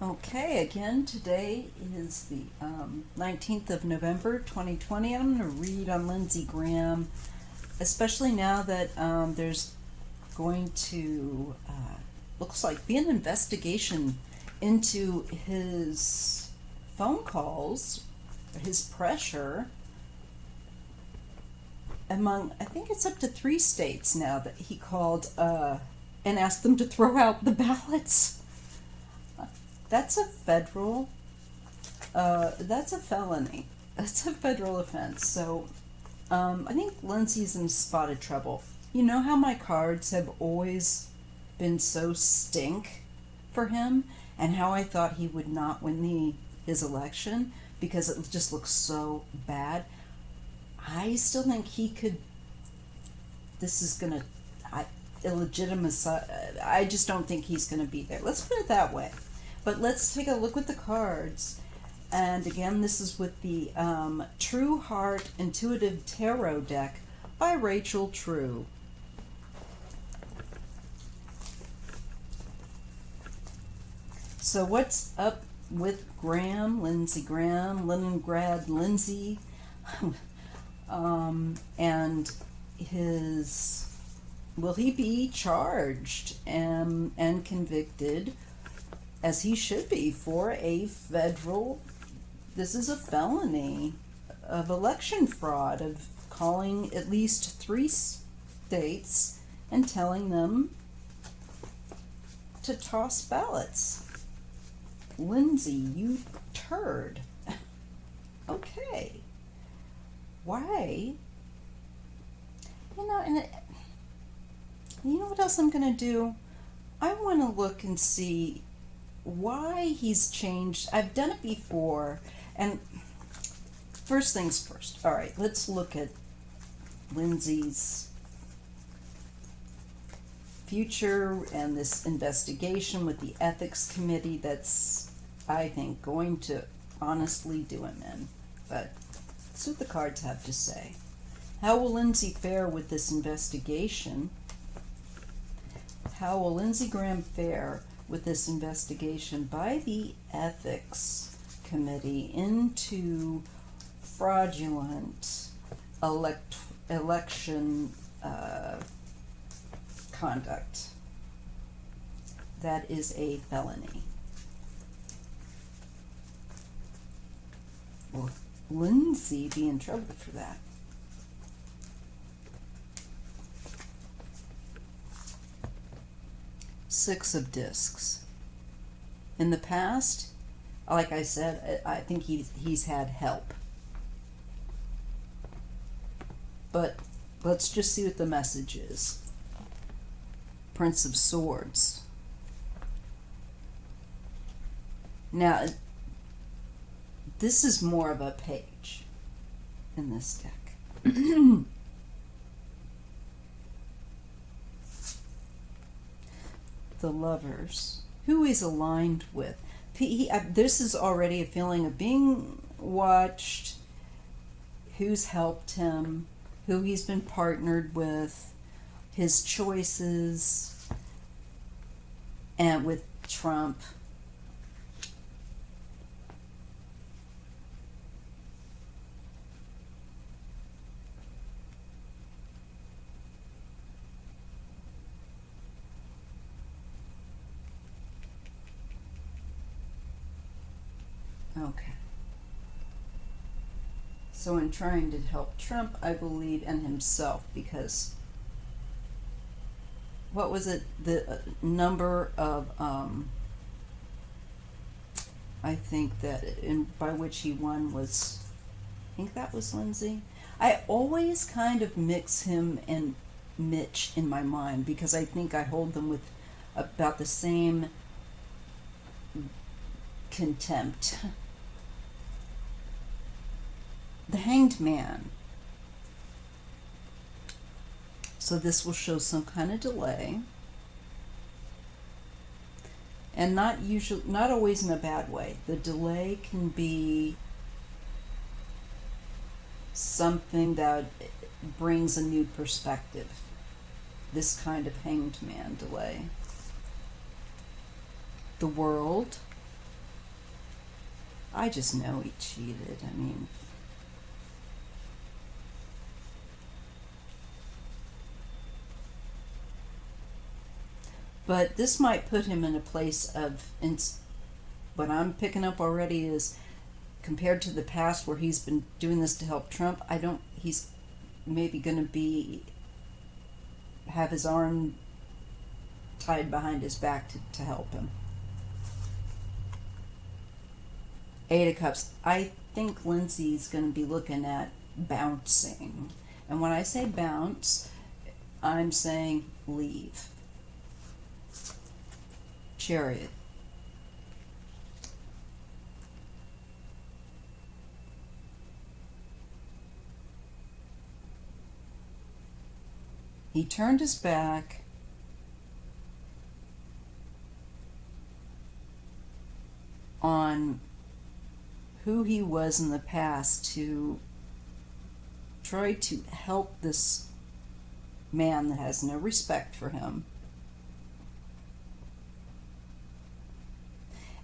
Okay, again, today is the 19th of November 2020. I'm going to read on Lindsey Graham, especially now that there's going to, looks like, be an investigation into his phone calls, his pressure among, I think it's up to 3 states now that he called and asked them to throw out the ballots. That's a federal, that's a felony. That's a federal offense. So I think Lindsey's in spotted trouble. You know how my cards have always been so stink for him, and how I thought he would not win his election because it just looks so bad. I still think he could. This is gonna illegitimate. I just don't think he's gonna be there. Let's put it that way. But let's take a look at the cards. And again, this is with the True Heart Intuitive Tarot deck by Rachel True. So what's up with Graham, Lindsey Graham, Leningrad Lindsey, and will he be charged and convicted, as he should be, for a this is a felony of election fraud, of calling at least 3 states and telling them to toss ballots. Lindsey, you turd. Okay. Why? And you know what else I'm going to do? I want to look and see why he's changed. I've done it before, and first things first. All right, let's look at Lindsey's future and this investigation with the ethics committee that's, I think, going to honestly do him in. But let's see what the cards have to say. How will Lindsey fare with this investigation? How will Lindsey Graham fare with this investigation by the ethics committee into fraudulent election conduct? That is a felony. Will Lindsey be in trouble for that? Six of Discs. In the past, like I said, I think he's had help. But let's just see what the message is. Prince of Swords. Now, this is more of a page in this deck. The Lovers, who he's aligned with. This is already a feeling of being watched, who's helped him, who he's been partnered with, his choices, and with Trump. Okay. So in trying to help Trump, I believe, and himself, because what was it? The number of, I think that by which he won was, I think that was Lindsey. I always kind of mix him and Mitch in my mind because I think I hold them with about the same contempt. The Hanged Man. So this will show some kind of delay, and not always in a bad way. The delay can be something that brings a new perspective. This kind of Hanged Man delay. The World. I just know he cheated. I mean, but this might put him in a place of, what I'm picking up already is, compared to the past where he's been doing this to help Trump, he's maybe going to have his arm tied behind his back to help him. Eight of Cups. I think Lindsey's going to be looking at bouncing. And when I say bounce, I'm saying leave. Chariot. He turned his back on who he was in the past to try to help this man that has no respect for him.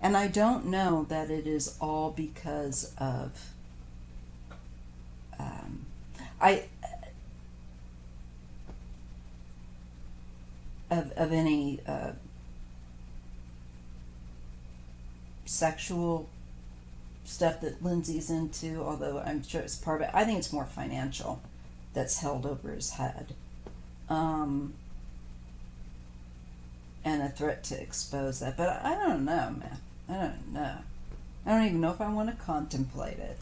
And I don't know that it is all because of of any sexual stuff that Lindsey's into, although I'm sure it's part of it. I think it's more financial that's held over his head. And a threat to expose that. But I don't know, man. I don't know. I don't even know if I want to contemplate it.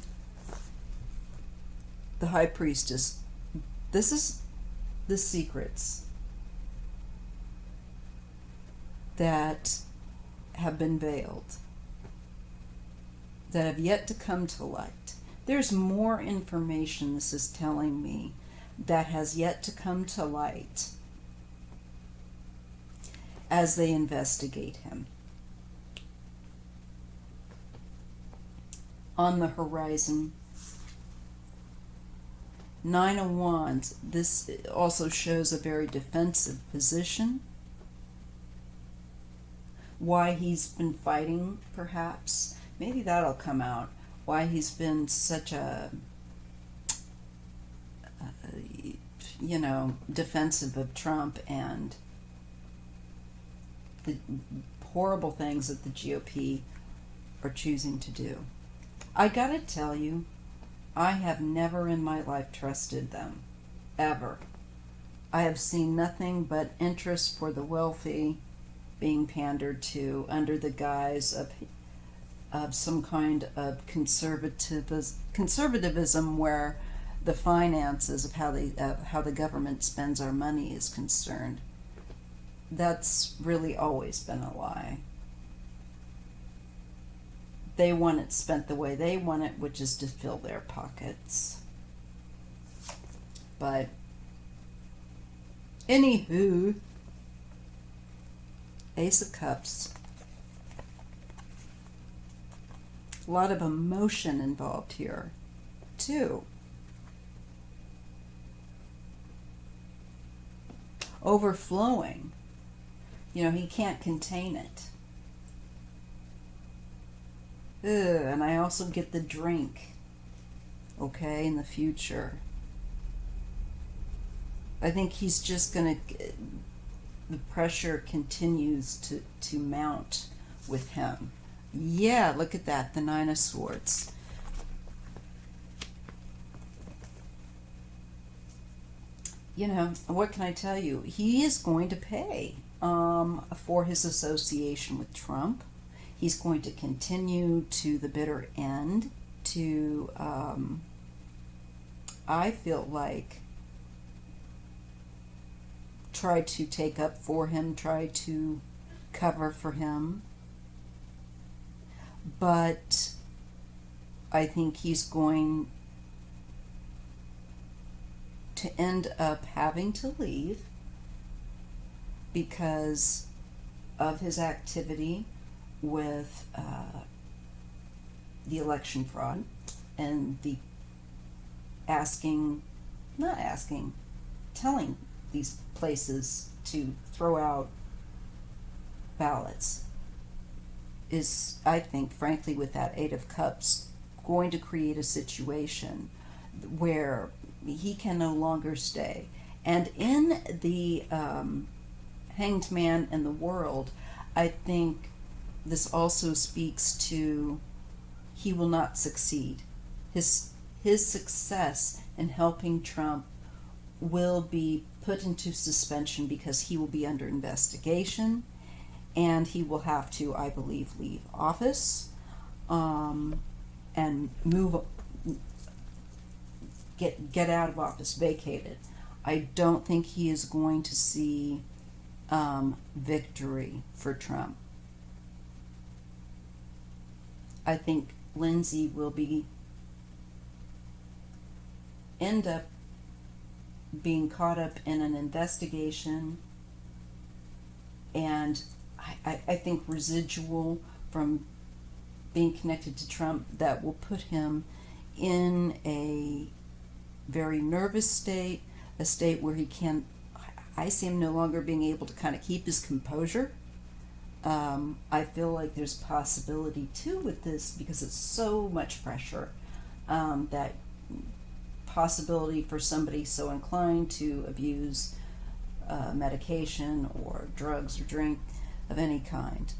The High Priestess. This is the secrets that have been veiled, that have yet to come to light. There's more information, this is telling me, that has yet to come to light as they investigate him. On the horizon. Nine of Wands. This also shows a very defensive position. Why he's been fighting, perhaps. Maybe that'll come out. Why he's been such a, defensive of Trump and the horrible things that the GOP are choosing to do. I gotta tell you, I have never in my life trusted them. Ever. I have seen nothing but interest for the wealthy being pandered to under the guise of some kind of conservatism where the finances of how the government spends our money is concerned. That's really always been a lie. They want it spent the way they want it, which is to fill their pockets. But anywho, Ace of Cups. A lot of emotion involved here, too. Overflowing. He can't contain it. And I also get the drink, okay, in the future. I think he's just going to, the pressure continues to mount with him. Yeah, look at that, the Nine of Swords. What can I tell you? He is going to pay for his association with Trump. He's going to continue to the bitter end to, I feel like, try to take up for him, try to cover for him. But I think he's going to end up having to leave because of his activity with the election fraud and the telling these places to throw out ballots. is, I think, frankly, with that Eight of Cups, going to create a situation where he can no longer stay. And in the Hanged Man and the World, I think this also speaks to he will not succeed. His success in helping Trump will be put into suspension because he will be under investigation, and he will have to, I believe, leave office, and get out of office, vacated. I don't think he is going to see victory for Trump. I think Lindsey will end up being caught up in an investigation, and I think residual from being connected to Trump that will put him in a very nervous state, a state where he can, I see him no longer being able to kind of keep his composure. I feel like there's possibility too with this, because it's so much pressure, that possibility for somebody so inclined to abuse medication or drugs or drink of any kind.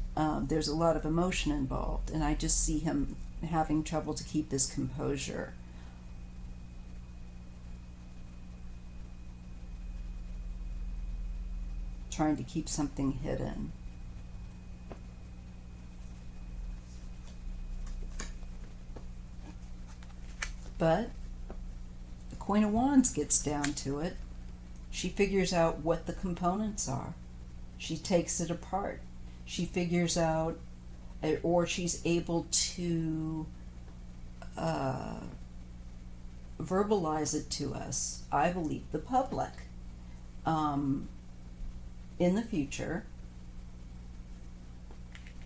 There's a lot of emotion involved, and I just see him having trouble to keep his composure. Trying to keep something hidden. But the Queen of Wands gets down to it. She figures out what the components are. She takes it apart. She figures out, or she's able to verbalize it to us, I believe, the public, in the future,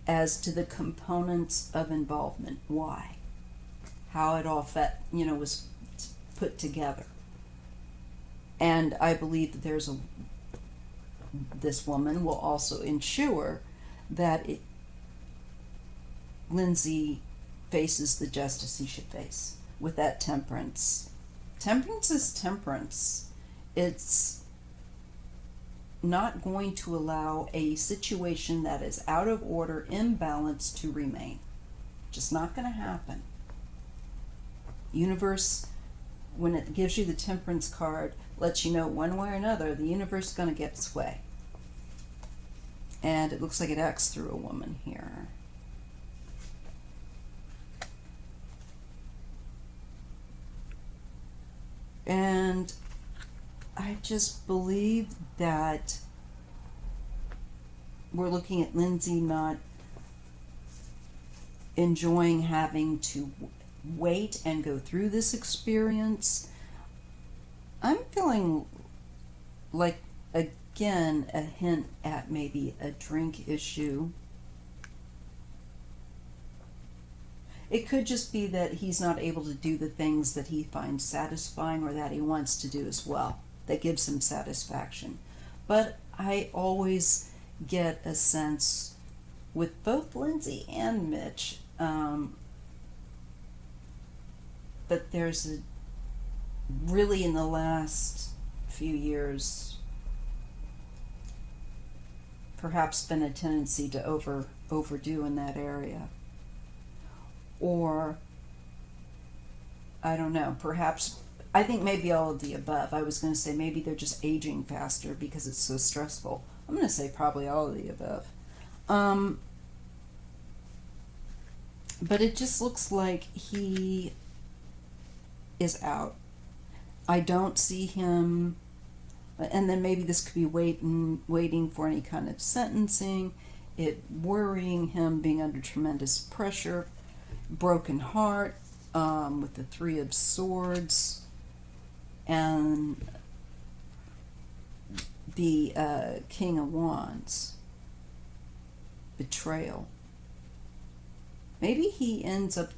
as to the components of involvement. Why? How it all was put together. And I believe that this woman will also ensure that Lindsey faces the justice he should face with that temperance. Temperance is temperance. It's not going to allow a situation that is out of order, imbalanced, to remain. Just not going to happen. Universe, when it gives you the temperance card, lets you know one way or another the universe is going to get its way. And it looks like it acts through a woman here. And I just believe that we're looking at Lindsey not enjoying having to wait and go through this experience. I'm feeling like, again, a hint at maybe a drink issue. It could just be that he's not able to do the things that he finds satisfying or that he wants to do as well, that gives him satisfaction. But I always get a sense with both Lindsey and Mitch, that there's really, in the last few years, perhaps been a tendency to overdo in that area. Or, I don't know, perhaps, I think maybe all of the above. I was going to say maybe they're just aging faster because it's so stressful. I'm going to say probably all of the above. But it just looks like he is out. I don't see him, and then maybe this could be waiting for any kind of sentencing, it worrying him, being under tremendous pressure, broken heart, with the Three of Swords, and the King of Wands, betrayal. Maybe he ends up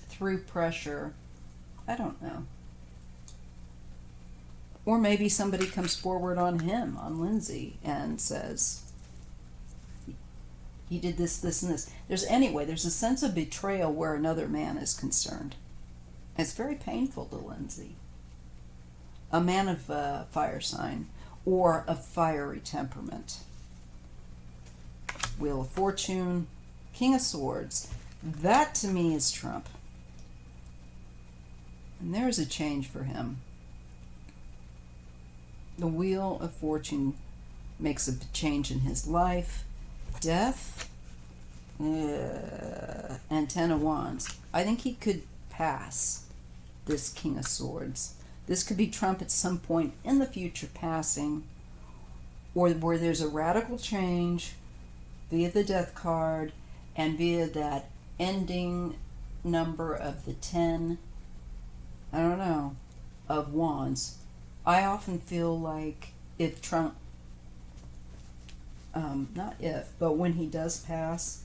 through pressure, I don't know. Or maybe somebody comes forward on him, on Lindsey, and says, He did this, this, and this. There's a sense of betrayal where another man is concerned. It's very painful to Lindsey. A man of fire sign or a fiery temperament. Wheel of Fortune, King of Swords. That to me is Trump. And there's a change for him. The Wheel of Fortune makes a change in his life. Death, and Ten of Wands. I think he could pass this King of Swords. This could be Trump at some point in the future passing, or where there's a radical change via the Death card and via that ending number of the 10, I don't know, of Wands. I often feel like if Trump, not if, but when he does pass,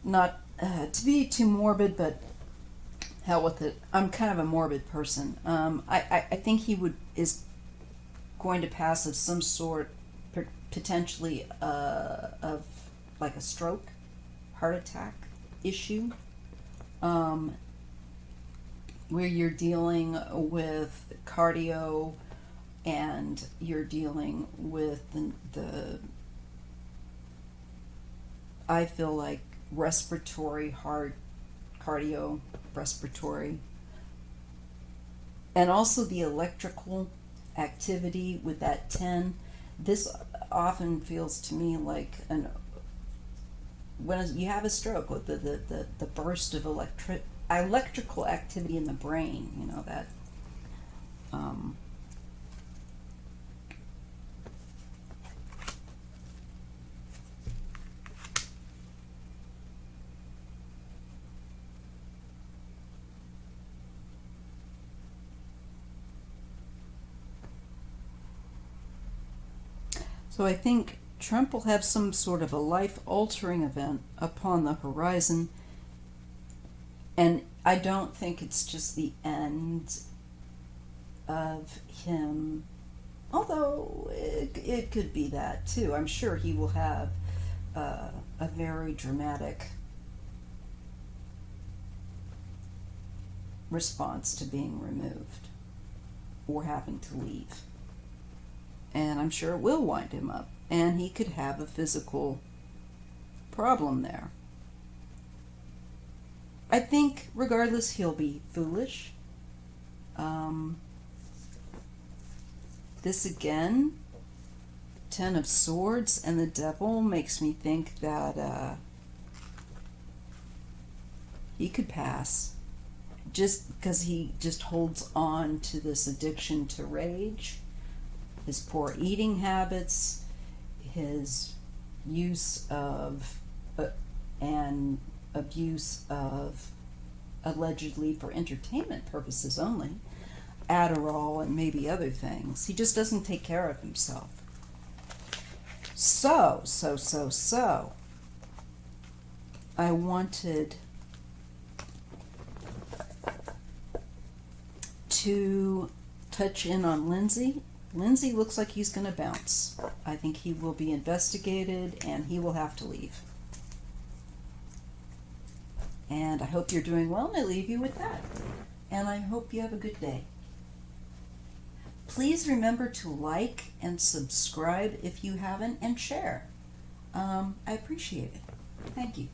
not to be too morbid, but hell with it. I'm kind of a morbid person. I think he is going to pass of some sort, potentially of like a stroke, heart attack issue, where you're dealing with cardio and you're dealing with the I feel like respiratory, hard cardio, respiratory, and also the electrical activity with that 10. This often feels to me like when you have a stroke with the burst of electrical activity in the brain, you know, that so I think Trump will have some sort of a life-altering event upon the horizon, and I don't think it's just the end of him, although it could be that too. I'm sure he will have a very dramatic response to being removed or having to leave. And I'm sure it will wind him up. And he could have a physical problem there. I think, regardless, he'll be foolish. This again, Ten of Swords and the Devil, makes me think that he could pass. Just because he just holds on to this addiction to rage, his poor eating habits, his use of and abuse of, allegedly for entertainment purposes only, Adderall and maybe other things. He just doesn't take care of himself. So, I wanted to touch in on Lindsey. Lindsey looks like he's going to bounce. I think he will be investigated and he will have to leave. And I hope you're doing well, and I leave you with that. And I hope you have a good day. Please remember to like and subscribe if you haven't, and share. I appreciate it. Thank you.